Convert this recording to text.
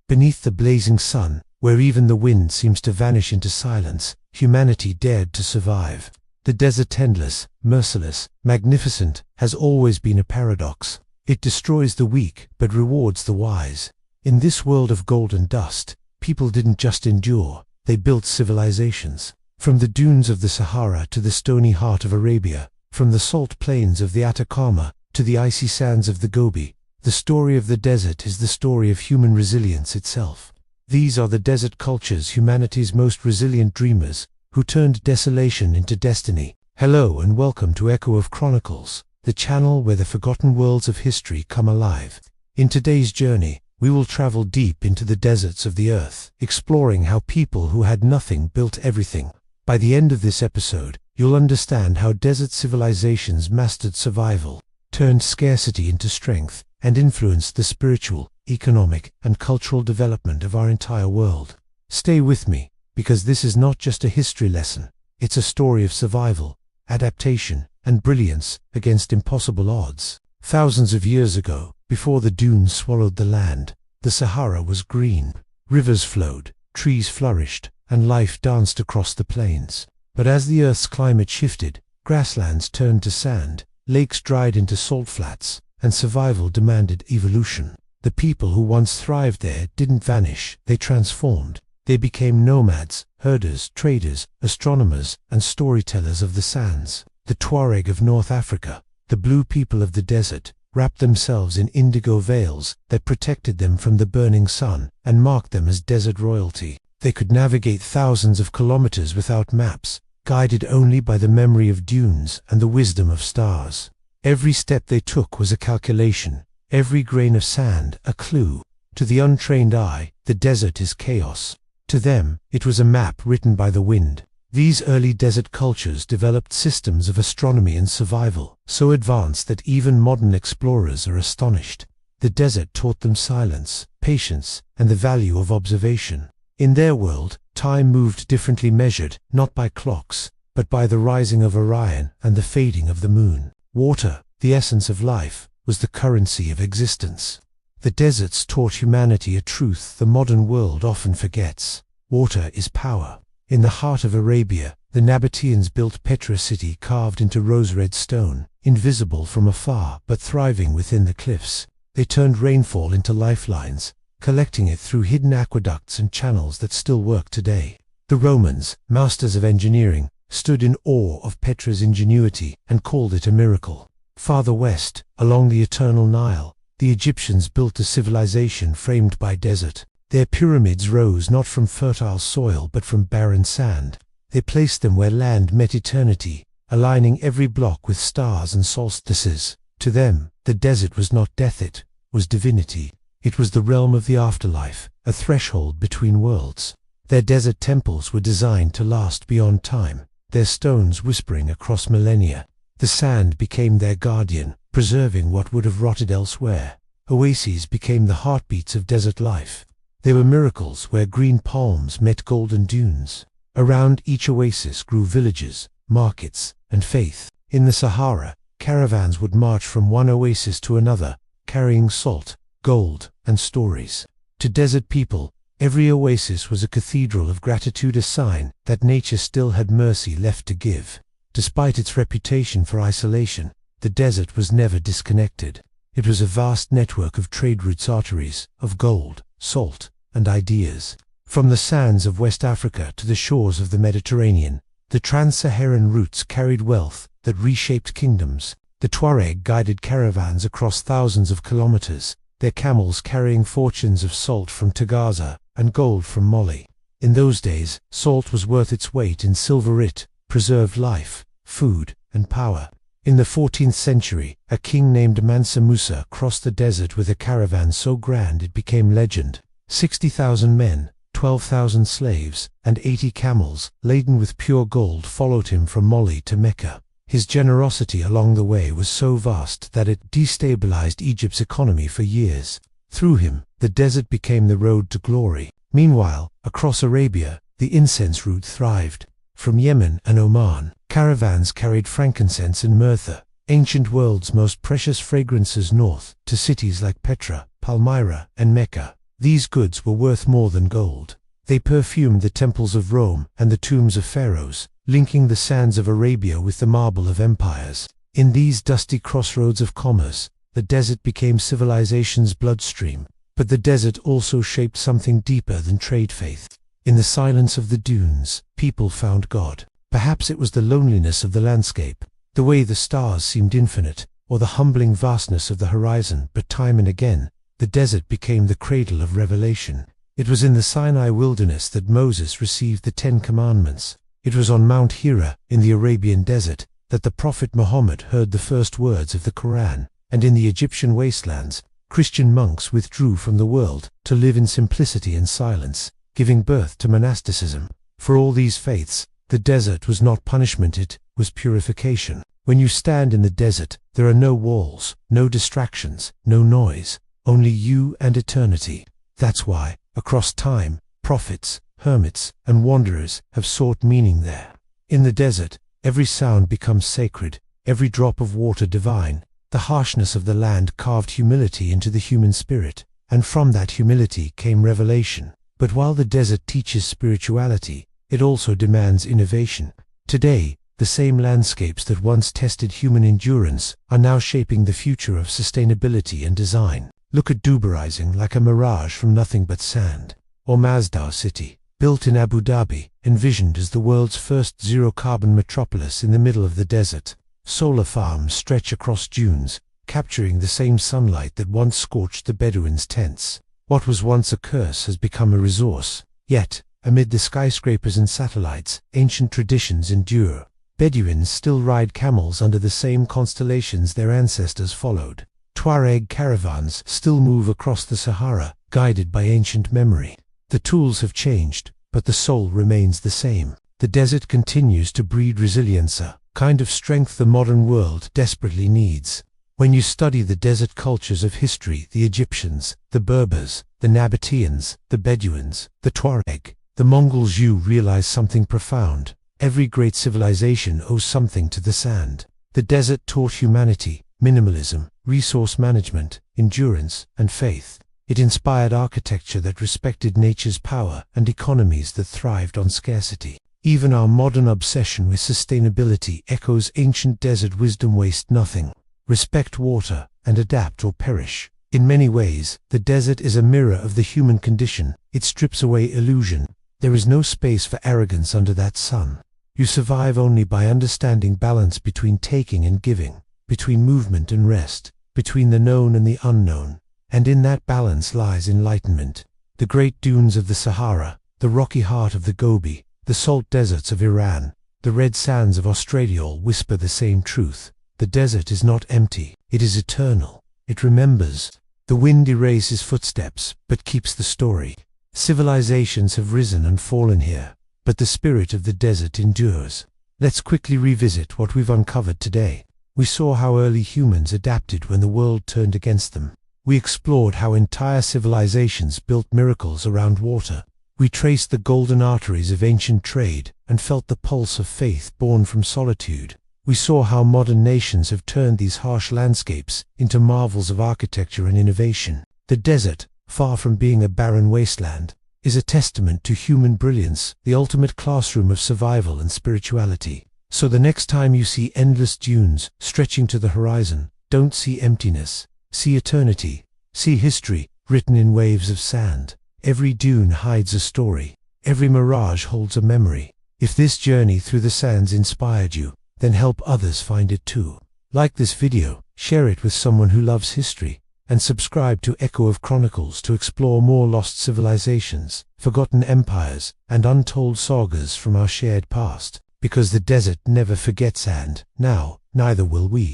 Beneath the blazing sun, where even the wind seems to vanish into silence, humanity dared to survive. The desert, endless, merciless, magnificent, has always been a paradox. It destroys the weak, but rewards the wise. In this world of gold and dust, people didn't just endure, they built civilizations. From the dunes of the Sahara to the stony heart of Arabia, from the salt plains of the Atacama to the icy sands of the Gobi, the story of the desert is the story of human resilience itself. These are the desert cultures, humanity's most resilient dreamers, who turned desolation into destiny. Hello and welcome to Echo of Chronicles, the channel where the forgotten worlds of history come alive. In today's journey, we will travel deep into the deserts of the earth, exploring how people who had nothing built everything. By the end of this episode, you'll understand how desert civilizations mastered survival, turned scarcity into strength, and influenced the spiritual, economic, and cultural development of our entire world. Stay with me, because this is not just a history lesson, it's a story of survival, adaptation, and brilliance against impossible odds. Thousands of years ago, before the dunes swallowed the land, the Sahara was green. Rivers flowed, trees flourished, and life danced across the plains. But as the Earth's climate shifted, grasslands turned to sand, lakes dried into salt flats, and survival demanded evolution. The people who once thrived there didn't vanish, they transformed. They became nomads, herders, traders, astronomers, and storytellers of the sands. The Tuareg of North Africa, the blue people of the desert, wrapped themselves in indigo veils that protected them from the burning sun and marked them as desert royalty. They could navigate thousands of kilometers without maps, guided only by the memory of dunes and the wisdom of stars. Every step they took was a calculation, every grain of sand a clue. To the untrained eye, the desert is chaos. To them, it was a map written by the wind. These early desert cultures developed systems of astronomy and survival, so advanced that even modern explorers are astonished. The desert taught them silence, patience, and the value of observation. In their world, time moved differently, measured not by clocks, but by the rising of Orion and the fading of the moon. Water, the essence of life, was the currency of existence. The deserts taught humanity a truth the modern world often forgets. Water is power. In the heart of Arabia, the Nabateans built Petra city carved into rose-red stone, invisible from afar but thriving within the cliffs. They turned rainfall into lifelines, collecting it through hidden aqueducts and channels that still work today. The Romans, masters of engineering, stood in awe of Petra's ingenuity and called it a miracle. Farther west, along the eternal Nile, the Egyptians built a civilization framed by desert. Their pyramids rose not from fertile soil but from barren sand. They placed them where land met eternity, aligning every block with stars and solstices. To them, the desert was not death, it was divinity. It was the realm of the afterlife, a threshold between worlds. Their desert temples were designed to last beyond time, their stones whispering across millennia. The sand became their guardian, preserving what would have rotted elsewhere. Oases became the heartbeats of desert life. They were miracles where green palms met golden dunes. Around each oasis grew villages, markets, and faith. In the Sahara, caravans would march from one oasis to another, carrying salt, gold, and stories. To desert people, every oasis was a cathedral of gratitude, a sign that nature still had mercy left to give. Despite its reputation for isolation, the desert was never disconnected. It was a vast network of trade routes, arteries of gold, salt, and ideas. From the sands of West Africa to the shores of the Mediterranean, the trans-Saharan routes carried wealth that reshaped kingdoms. The Tuareg guided caravans across thousands of kilometers, their camels carrying fortunes of salt from Tagaza and gold from Mali. In those days, salt was worth its weight in silver. It preserved life, food, and power. In the 14th century, a king named Mansa Musa crossed the desert with a caravan so grand it became legend. 60,000 men, 12,000 slaves, and 80 camels, laden with pure gold, followed him from Mali to Mecca. His generosity along the way was so vast that it destabilized Egypt's economy for years. Through him, the desert became the road to glory. Meanwhile, across Arabia, the incense route thrived. From Yemen and Oman, caravans carried frankincense and myrrh, ancient world's most precious fragrances, north to cities like Petra, Palmyra, and Mecca. These goods were worth more than gold. They perfumed the temples of Rome and the tombs of pharaohs, linking the sands of Arabia with the marble of empires. In these dusty crossroads of commerce, the desert became civilization's bloodstream. But the desert also shaped something deeper than trade faith. In the silence of the dunes, people found God. Perhaps it was the loneliness of the landscape, the way the stars seemed infinite, or the humbling vastness of the horizon, but time and again, the desert became the cradle of revelation. It was in the Sinai wilderness that Moses received the 10 Commandments. It was on Mount Hira, in the Arabian desert, that the Prophet Muhammad heard the first words of the Quran, and in the Egyptian wastelands, Christian monks withdrew from the world to live in simplicity and silence, giving birth to monasticism. For all these faiths, the desert was not punishment, it was purification. When you stand in the desert, there are no walls, no distractions, no noise, only you and eternity. That's why, across time, prophets, hermits, and wanderers have sought meaning there. In the desert, every sound becomes sacred, every drop of water divine. The harshness of the land carved humility into the human spirit, and from that humility came revelation. But while the desert teaches spirituality, it also demands innovation. Today, the same landscapes that once tested human endurance are now shaping the future of sustainability and design. Look at Dubai rising like a mirage from nothing but sand. Or Masdar City, built in Abu Dhabi, envisioned as the world's first zero-carbon metropolis in the middle of the desert. Solar farms stretch across dunes, capturing the same sunlight that once scorched the Bedouins' tents. What was once a curse has become a resource. Yet, amid the skyscrapers and satellites, ancient traditions endure. Bedouins still ride camels under the same constellations their ancestors followed. Tuareg caravans still move across the Sahara, guided by ancient memory. The tools have changed, but the soul remains the same. The desert continues to breed resilience, a kind of strength the modern world desperately needs. When you study the desert cultures of history, the Egyptians, the Berbers, the Nabateans, the Bedouins, the Tuareg, the Mongols, you realize something profound. Every great civilization owes something to the sand. The desert taught humanity minimalism, resource management, endurance, and faith. It inspired architecture that respected nature's power and economies that thrived on scarcity. Even our modern obsession with sustainability echoes ancient desert wisdom: waste nothing, respect water, and adapt or perish. In many ways, the desert is a mirror of the human condition. It strips away illusion. There is no space for arrogance under that sun. You survive only by understanding balance between taking and giving, between movement and rest, between the known and the unknown. And in that balance lies enlightenment. The great dunes of the Sahara, the rocky heart of the Gobi, the salt deserts of Iran, the red sands of Australia all whisper the same truth. The desert is not empty, it is eternal. It remembers. The wind erases footsteps, but keeps the story. Civilizations have risen and fallen here, but the spirit of the desert endures. Let's quickly revisit what we've uncovered today. We saw how early humans adapted when the world turned against them. We explored how entire civilizations built miracles around water. We traced the golden arteries of ancient trade and felt the pulse of faith born from solitude. We saw how modern nations have turned these harsh landscapes into marvels of architecture and innovation. The desert, far from being a barren wasteland, is a testament to human brilliance, the ultimate classroom of survival and spirituality. So the next time you see endless dunes stretching to the horizon, don't see emptiness, see eternity, see history written in waves of sand. Every dune hides a story, every mirage holds a memory. If this journey through the sands inspired you, then help others find it too. Like this video, share it with someone who loves history, and subscribe to Echo of Chronicles to explore more lost civilizations, forgotten empires, and untold sagas from our shared past. Because the desert never forgets, and now, neither will we.